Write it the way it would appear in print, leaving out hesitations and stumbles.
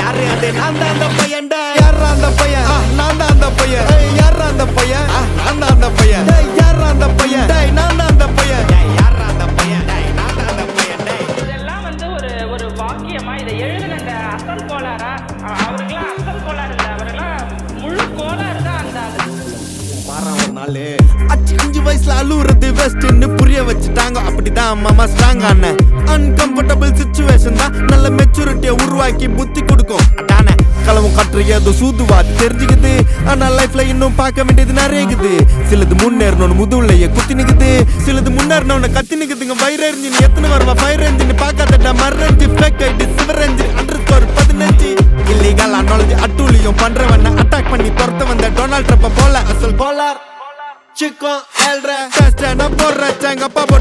யாரு அது நான் தான் அந்த பையன்டா யாரா அந்த பையன் நான் தான் அந்த பையன் யாரா அந்த பையன் நான் தான் அந்த பையன் யாரா அந்த பையன் நான் தான் அந்த பையன் யாரா அந்த பையன் நான் தான் அந்த பையன் இதெல்லாம் வந்து ஒரு வாக்கியமா இதை எழுதின அந்த அசல் கோளாரா அவருக்கெல்லாம் அசல் கோளாறு இல்லை அவரெல்லாம் முழு கோளாறு தான் அந்த ஆளு 5 வயசுல அழுவுறது வெஸ்ட்னு புரிய வச்சுட்டாங்க அப்படிதான் மாமா ஸ்ட்ராங் ஆன அன்கம்ஃபர்டபிள் சிச்சுவேஷன் தான் நல்ல மெச்சூரிட்டியை உருவாக்கி புத்தி கொடுக்கும் அதானே களவும் கற்று ஏதோ சூதுவாது தெரிஞ்சுக்குது ஆனா லைஃப்ல இன்னும் பார்க்க வேண்டியது நிறையக்குது சிலது முன்னேறணும்னு முதுகுலையே குத்தி நிக்குது சிலது முன்னேறணும்னு கத்தி நிக்குதுங்க ஃபயர் என்ஜின் எத்தனை வருவா ஃபயர் என்ஜின் பார்க்காதடா மர்ரஞ்சி ஃபேக் ஐடி சிவர் என்ஜின் அண்டர்ஸ்கோர் 15 இல்லீகல் அனாலஜி அட்டூழியம் பண்றவன அட்டாக் பண்ணி துரத்த வந்த டொனால்ட் ட்ரம்ப் போல அசல் போலார் Chico, el rey, நான் போடுற சேங்கப்பா